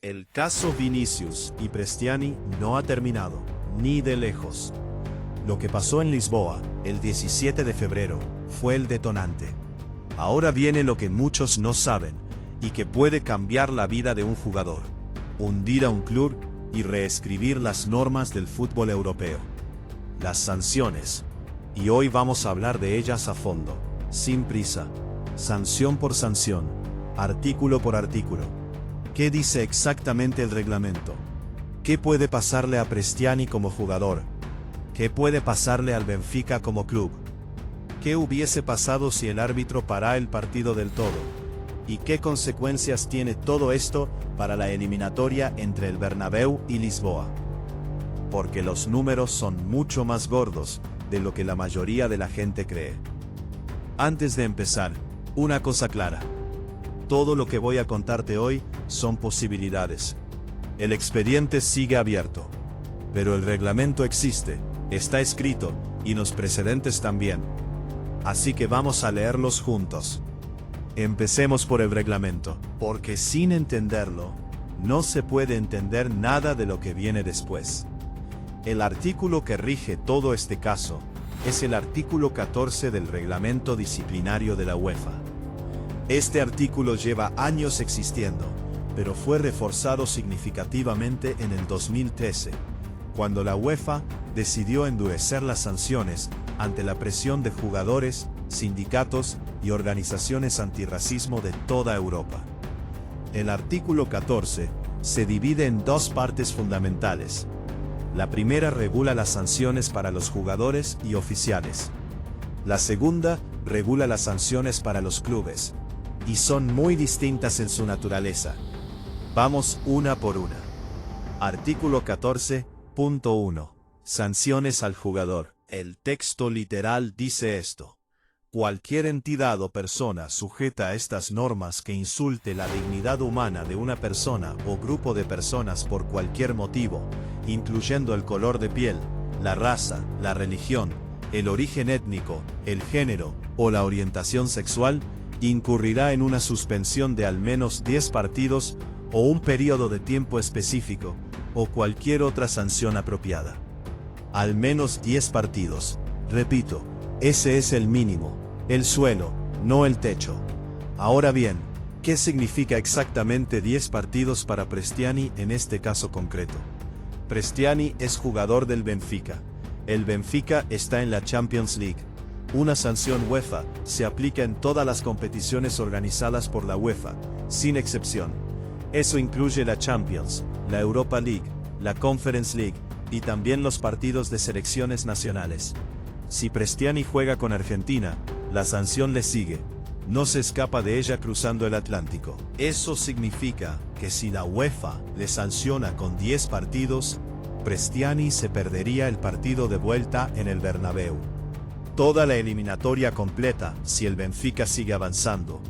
El caso Vinicius y Prestiani no ha terminado, ni de lejos. Lo que pasó en Lisboa, el 17 de febrero, fue el detonante. Ahora viene lo que muchos no saben, y que puede cambiar la vida de un jugador, hundir a un club y reescribir las normas del fútbol europeo. Las sanciones. Y hoy vamos a hablar de ellas a fondo, sin prisa, sanción por sanción, artículo por artículo. ¿Qué dice exactamente el reglamento? ¿Qué puede pasarle a Prestiani como jugador? ¿Qué puede pasarle al Benfica como club? ¿Qué hubiese pasado si el árbitro para el partido del todo? ¿Y qué consecuencias tiene todo esto para la eliminatoria entre el Bernabéu y Lisboa? Porque los números son mucho más gordos de lo que la mayoría de la gente cree. Antes de empezar, una cosa clara. Todo lo que voy a contarte hoy son posibilidades. El expediente sigue abierto. Pero el reglamento existe, está escrito, y los precedentes también. Así que vamos a leerlos juntos. Empecemos por el reglamento, porque sin entenderlo, no se puede entender nada de lo que viene después. El artículo que rige todo este caso es el artículo 14 del reglamento disciplinario de la UEFA. Este artículo lleva años existiendo, pero fue reforzado significativamente en el 2013, cuando la UEFA decidió endurecer las sanciones ante la presión de jugadores, sindicatos y organizaciones antirracismo de toda Europa. El artículo 14 se divide en dos partes fundamentales. La primera regula las sanciones para los jugadores y oficiales. La segunda regula las sanciones para los clubes, y son muy distintas en su naturaleza. Vamos una por una. Artículo 14.1. Sanciones al jugador. El texto literal dice esto. Cualquier entidad o persona sujeta a estas normas que insulte la dignidad humana de una persona o grupo de personas por cualquier motivo, incluyendo el color de piel, la raza, la religión, el origen étnico, el género o la orientación sexual, incurrirá en una suspensión de al menos 10 partidos o un periodo de tiempo específico, o cualquier otra sanción apropiada. Al menos 10 partidos. Repito, ese es el mínimo, el suelo, no el techo. Ahora bien, ¿qué significa exactamente 10 partidos para Prestiani en este caso concreto? Prestiani es jugador del Benfica. El Benfica está en la Champions League. Una sanción UEFA se aplica en todas las competiciones organizadas por la UEFA, sin excepción. Eso incluye la Champions, la Europa League, la Conference League, y también los partidos de selecciones nacionales. Si Prestiani juega con Argentina, la sanción le sigue. No se escapa de ella cruzando el Atlántico. Eso significa que si la UEFA le sanciona con 10 partidos, Prestiani se perdería el partido de vuelta en el Bernabéu. Toda la eliminatoria completa, si el Benfica sigue avanzando,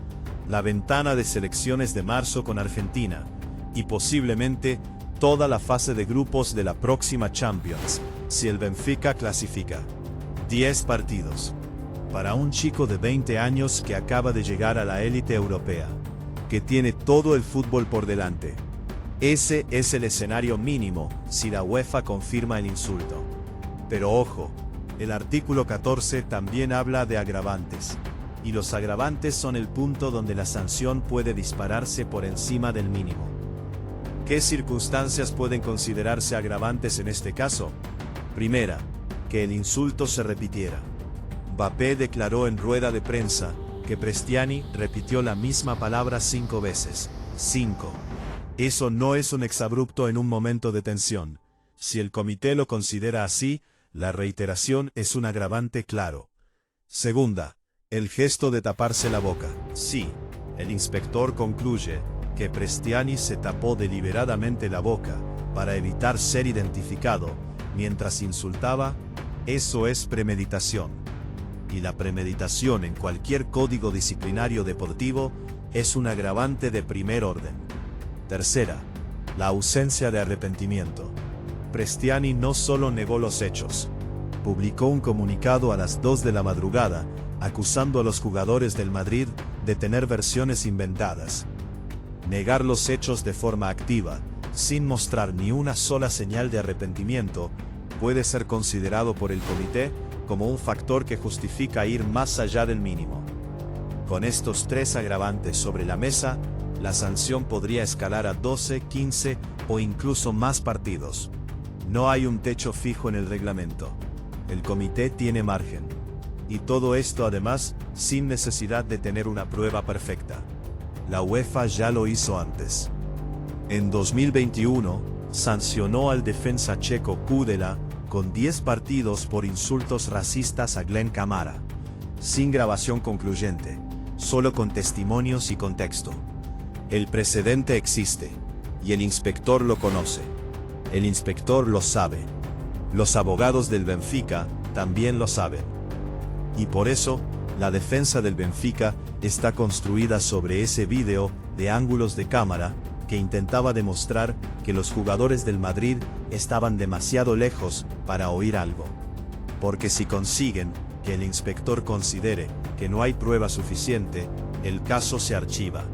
la ventana de selecciones de marzo con Argentina, y posiblemente toda la fase de grupos de la próxima Champions, si el Benfica clasifica. 10 partidos. Para un chico de 20 años que acaba de llegar a la élite europea, que tiene todo el fútbol por delante. Ese es el escenario mínimo si la UEFA confirma el insulto. Pero ojo, el artículo 14 también habla de agravantes. Y los agravantes son el punto donde la sanción puede dispararse por encima del mínimo. ¿Qué circunstancias pueden considerarse agravantes en este caso? Primera, que el insulto se repitiera. Mbappé declaró en rueda de prensa que Prestiani repitió la misma palabra 5 veces. 5. Eso no es un exabrupto en un momento de tensión. Si el comité lo considera así, la reiteración es un agravante claro. Segunda, el gesto de taparse la boca. Sí, el inspector concluye que Prestiani se tapó deliberadamente la boca para evitar ser identificado mientras insultaba. Eso es premeditación. Y la premeditación en cualquier código disciplinario deportivo es un agravante de primer orden. Tercera, la ausencia de arrepentimiento. Prestiani no solo negó los hechos, publicó un comunicado a las 2 de la madrugada, acusando a los jugadores del Madrid de tener versiones inventadas. Negar los hechos de forma activa, sin mostrar ni una sola señal de arrepentimiento, puede ser considerado por el comité como un factor que justifica ir más allá del mínimo. Con estos tres agravantes sobre la mesa, la sanción podría escalar a 12, 15 o incluso más partidos. No hay un techo fijo en el reglamento. El comité tiene margen. Y todo esto además sin necesidad de tener una prueba perfecta. La UEFA ya lo hizo antes. En 2021, sancionó al defensa checo Kudela con 10 partidos por insultos racistas a Glenn Kamara, sin grabación concluyente, solo con testimonios y contexto. El precedente existe, y el inspector lo conoce. El inspector lo sabe. Los abogados del Benfica también lo saben. Y por eso, la defensa del Benfica está construida sobre ese vídeo de ángulos de cámara que intentaba demostrar que los jugadores del Madrid estaban demasiado lejos para oír algo. Porque si consiguen que el inspector considere que no hay prueba suficiente, el caso se archiva.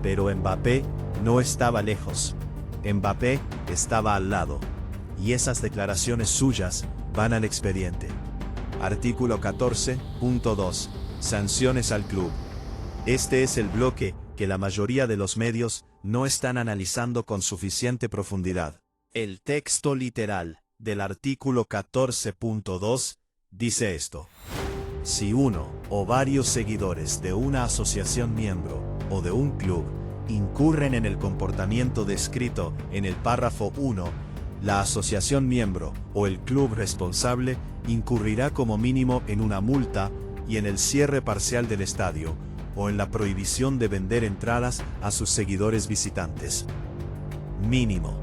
Pero Mbappé no estaba lejos. Mbappé estaba al lado. Y esas declaraciones suyas van al expediente. Artículo 14.2. Sanciones al club. Este es el bloque que la mayoría de los medios no están analizando con suficiente profundidad. El texto literal del artículo 14.2 dice esto. Si uno o varios seguidores de una asociación miembro o de un club incurren en el comportamiento descrito en el párrafo 1, la asociación miembro o el club responsable incurrirá como mínimo en una multa y en el cierre parcial del estadio, o en la prohibición de vender entradas a sus seguidores visitantes. Mínimo.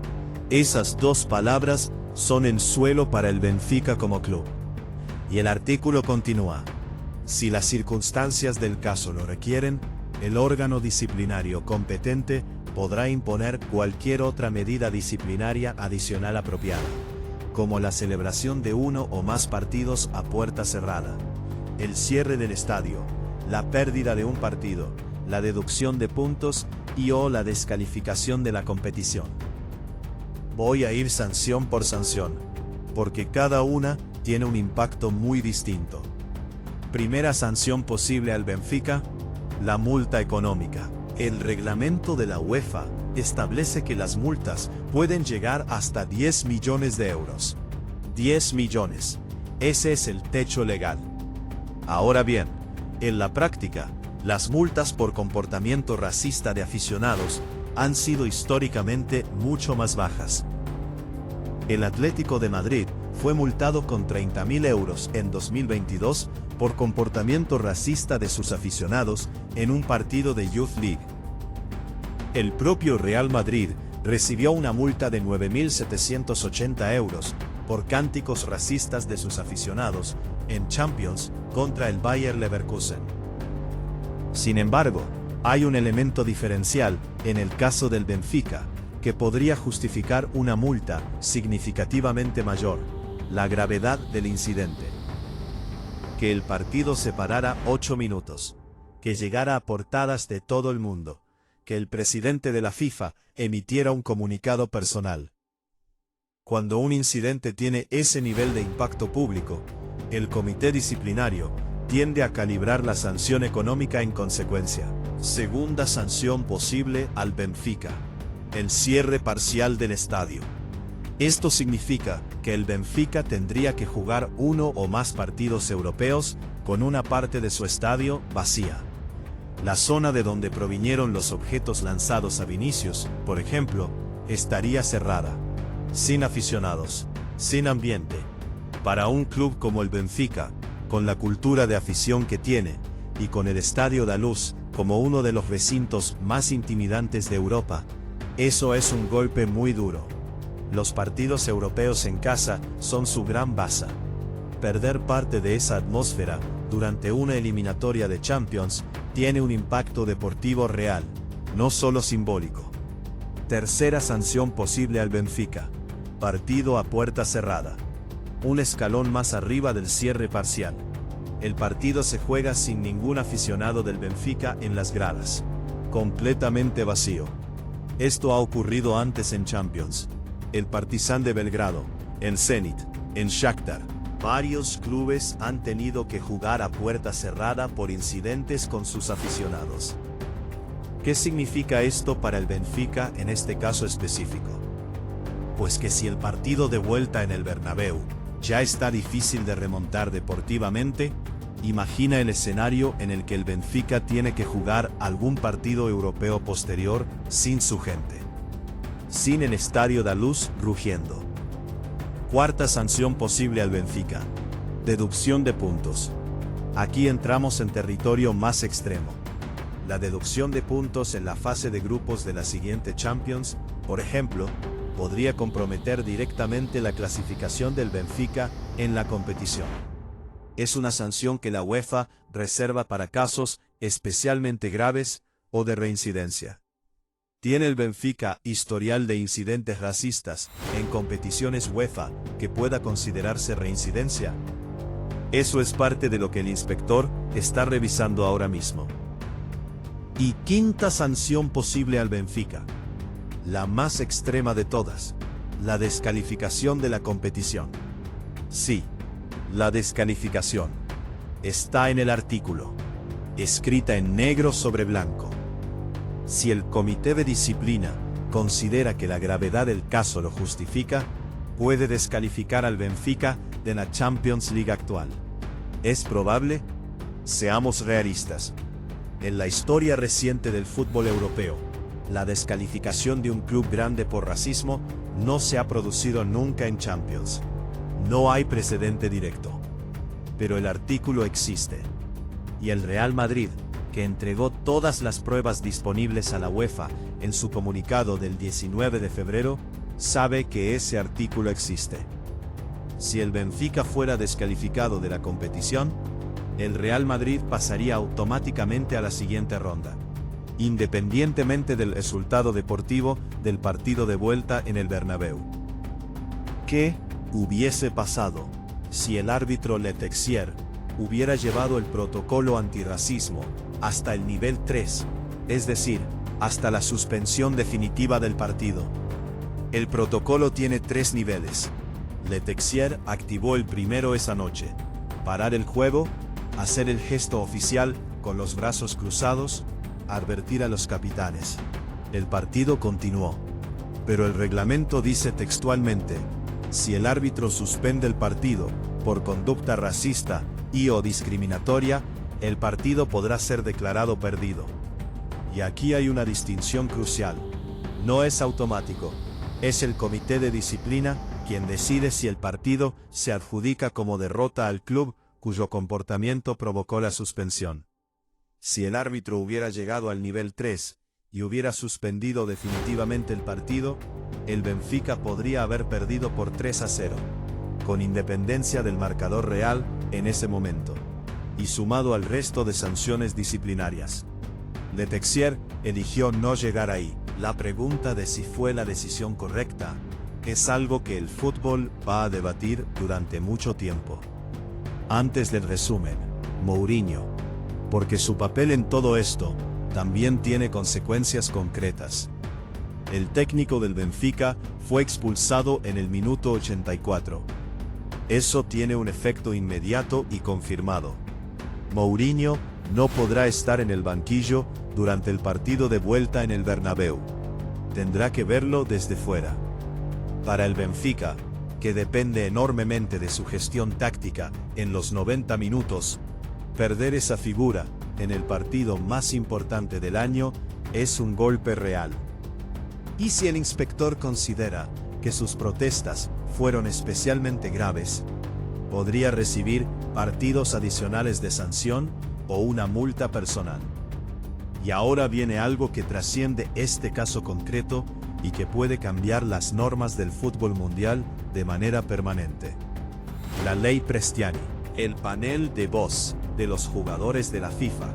Esas dos palabras son el suelo para el Benfica como club. Y el artículo continúa. Si las circunstancias del caso lo requieren, el órgano disciplinario competente podrá imponer cualquier otra medida disciplinaria adicional apropiada, como la celebración de uno o más partidos a puerta cerrada, el cierre del estadio, la pérdida de un partido, la deducción de puntos y/o la descalificación de la competición. Voy a ir sanción por sanción, porque cada una tiene un impacto muy distinto. Primera sanción posible al Benfica, la multa económica. El reglamento de la UEFA establece que las multas pueden llegar hasta 10 millones de euros. 10 millones. Ese es el techo legal. Ahora bien, en la práctica, las multas por comportamiento racista de aficionados han sido históricamente mucho más bajas. El Atlético de Madrid fue multado con 30.000 euros en 2022 por comportamiento racista de sus aficionados en un partido de Youth League. El propio Real Madrid recibió una multa de 9.780 euros por cánticos racistas de sus aficionados en Champions contra el Bayer Leverkusen. Sin embargo, hay un elemento diferencial en el caso del Benfica que podría justificar una multa significativamente mayor: la gravedad del incidente. Que el partido se parara 8 minutos, que llegara a portadas de todo el mundo, que el presidente de la FIFA emitiera un comunicado personal. Cuando un incidente tiene ese nivel de impacto público, el comité disciplinario tiende a calibrar la sanción económica en consecuencia. Segunda sanción posible al Benfica: el cierre parcial del estadio. Esto significa que el Benfica tendría que jugar uno o más partidos europeos con una parte de su estadio vacía. La zona de donde provinieron los objetos lanzados a Vinicius, por ejemplo, estaría cerrada, sin aficionados, sin ambiente. Para un club como el Benfica, con la cultura de afición que tiene, y con el Estadio da Luz como uno de los recintos más intimidantes de Europa, eso es un golpe muy duro. Los partidos europeos en casa son su gran baza. Perder parte de esa atmósfera durante una eliminatoria de Champions tiene un impacto deportivo real, no solo simbólico. Tercera sanción posible al Benfica: partido a puerta cerrada. Un escalón más arriba del cierre parcial. El partido se juega sin ningún aficionado del Benfica en las gradas. Completamente vacío. Esto ha ocurrido antes en Champions. El Partizan de Belgrado, el Zenit, el Shakhtar. Varios clubes han tenido que jugar a puerta cerrada por incidentes con sus aficionados. ¿Qué significa esto para el Benfica en este caso específico? Pues que si el partido de vuelta en el Bernabéu ya está difícil de remontar deportivamente, imagina el escenario en el que el Benfica tiene que jugar algún partido europeo posterior sin su gente. Sin el Estadio da Luz rugiendo. Cuarta sanción posible al Benfica. Deducción de puntos. Aquí entramos en territorio más extremo. La deducción de puntos en la fase de grupos de la siguiente Champions, por ejemplo, podría comprometer directamente la clasificación del Benfica en la competición. Es una sanción que la UEFA reserva para casos especialmente graves o de reincidencia. ¿Tiene el Benfica historial de incidentes racistas en competiciones UEFA que pueda considerarse reincidencia? Eso es parte de lo que el inspector está revisando ahora mismo. Y quinta sanción posible al Benfica. La más extrema de todas. La descalificación de la competición. Sí, la descalificación. Está en el artículo. Escrita en negro sobre blanco. Si el comité de disciplina considera que la gravedad del caso lo justifica, puede descalificar al Benfica de la Champions League actual. ¿Es probable? Seamos realistas. En la historia reciente del fútbol europeo, la descalificación de un club grande por racismo no se ha producido nunca en Champions. No hay precedente directo. Pero el artículo existe. Y el Real Madrid, que entregó todas las pruebas disponibles a la UEFA en su comunicado del 19 de febrero, sabe que ese artículo existe. Si el Benfica fuera descalificado de la competición, el Real Madrid pasaría automáticamente a la siguiente ronda, independientemente del resultado deportivo del partido de vuelta en el Bernabéu. ¿Qué hubiese pasado si el árbitro Le Texier hubiera llevado el protocolo antirracismo hasta el nivel 3, es decir, hasta la suspensión definitiva del partido? El protocolo tiene 3 niveles. Le Texier activó el primero esa noche: parar el juego, hacer el gesto oficial con los brazos cruzados, advertir a los capitanes. El partido continuó. Pero el reglamento dice textualmente: si el árbitro suspende el partido por conducta racista y/o discriminatoria, el partido podrá ser declarado perdido. Y aquí hay una distinción crucial. No es automático. Es el comité de disciplina quien decide si el partido se adjudica como derrota al club cuyo comportamiento provocó la suspensión. Si el árbitro hubiera llegado al nivel 3 y hubiera suspendido definitivamente el partido, el Benfica podría haber perdido por 3-0, con independencia del marcador real en ese momento, y sumado al resto de sanciones disciplinarias. Le Texier eligió no llegar ahí. La pregunta de si fue la decisión correcta es algo que el fútbol va a debatir durante mucho tiempo. Antes del resumen, Mourinho, porque su papel en todo esto también tiene consecuencias concretas. El técnico del Benfica fue expulsado en el minuto 84. Eso tiene un efecto inmediato y confirmado. Mourinho no podrá estar en el banquillo durante el partido de vuelta en el Bernabéu. Tendrá que verlo desde fuera. Para el Benfica, que depende enormemente de su gestión táctica en los 90 minutos, perder esa figura en el partido más importante del año es un golpe real. Y si el inspector considera que sus protestas fueron especialmente graves, podría recibir partidos adicionales de sanción o una multa personal. Y ahora viene algo que trasciende este caso concreto y que puede cambiar las normas del fútbol mundial de manera permanente. La ley Prestiani, el panel de voz de los jugadores de la FIFA,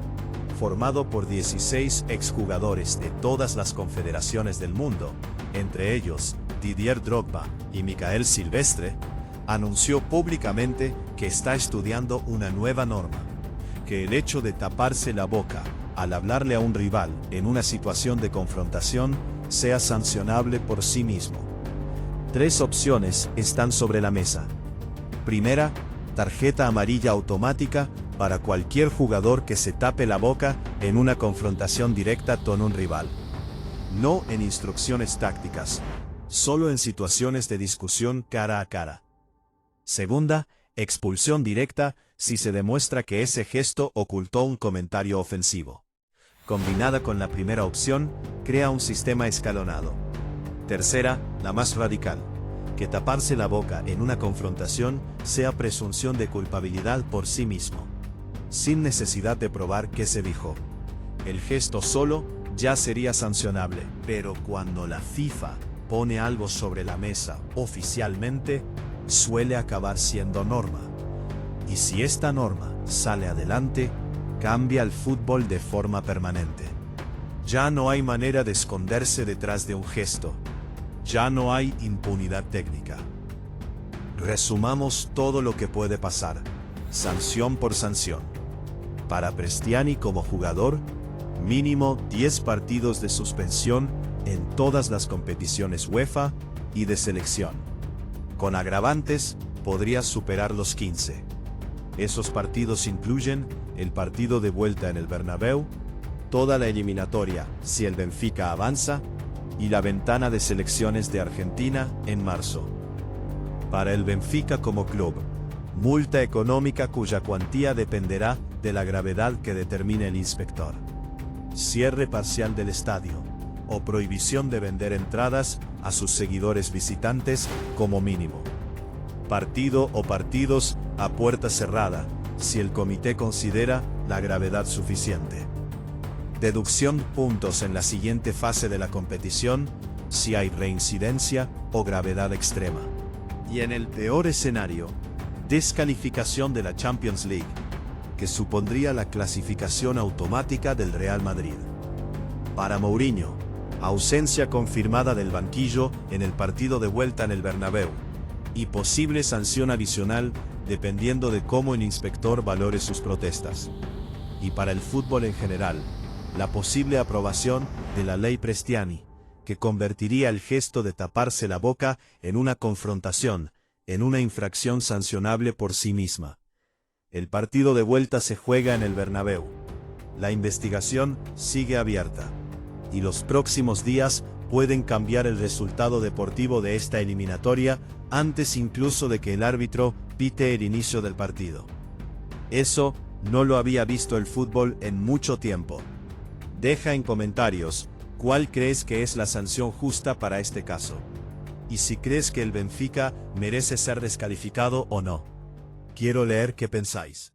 formado por 16 exjugadores de todas las confederaciones del mundo, entre ellos Didier Drogba y Michael Silvestre, anunció públicamente que está estudiando una nueva norma, que el hecho de taparse la boca al hablarle a un rival en una situación de confrontación sea sancionable por sí mismo. 3 opciones están sobre la mesa. Primera, tarjeta amarilla automática para cualquier jugador que se tape la boca en una confrontación directa con un rival. No en instrucciones tácticas, solo en situaciones de discusión cara a cara. Segunda, expulsión directa si se demuestra que ese gesto ocultó un comentario ofensivo. Combinada con la primera opción, crea un sistema escalonado. Tercera, la más radical, que taparse la boca en una confrontación sea presunción de culpabilidad por sí mismo, sin necesidad de probar qué se dijo. El gesto solo ya sería sancionable, pero cuando la FIFA pone algo sobre la mesa oficialmente, suele acabar siendo norma. Y si esta norma sale adelante, cambia el fútbol de forma permanente. Ya no hay manera de esconderse detrás de un gesto. Ya no hay impunidad técnica. Resumamos todo lo que puede pasar, sanción por sanción. Para Prestiani como jugador, mínimo 10 partidos de suspensión en todas las competiciones UEFA y de selección. Con agravantes, podría superar los 15. Esos partidos incluyen el partido de vuelta en el Bernabéu, toda la eliminatoria si el Benfica avanza, y la ventana de selecciones de Argentina en marzo. Para el Benfica como club, multa económica cuya cuantía dependerá de la gravedad que determine el inspector. Cierre parcial del estadio, o prohibición de vender entradas a sus seguidores visitantes como mínimo. Partido o partidos a puerta cerrada, si el comité considera la gravedad suficiente. Deducción puntos en la siguiente fase de la competición, si hay reincidencia o gravedad extrema. Y en el peor escenario, descalificación de la Champions League, que supondría la clasificación automática del Real Madrid. Para Mourinho, ausencia confirmada del banquillo en el partido de vuelta en el Bernabéu, y posible sanción adicional dependiendo de cómo el inspector valore sus protestas. Y para el fútbol en general, la posible aprobación de la ley Prestiani, que convertiría el gesto de taparse la boca en una confrontación, en una infracción sancionable por sí misma. El partido de vuelta se juega en el Bernabéu. La investigación sigue abierta, y los próximos días pueden cambiar el resultado deportivo de esta eliminatoria antes incluso de que el árbitro pite el inicio del partido. Eso no lo había visto el fútbol en mucho tiempo. Deja en comentarios cuál crees que es la sanción justa para este caso. Y si crees que el Benfica merece ser descalificado o no. Quiero leer qué pensáis.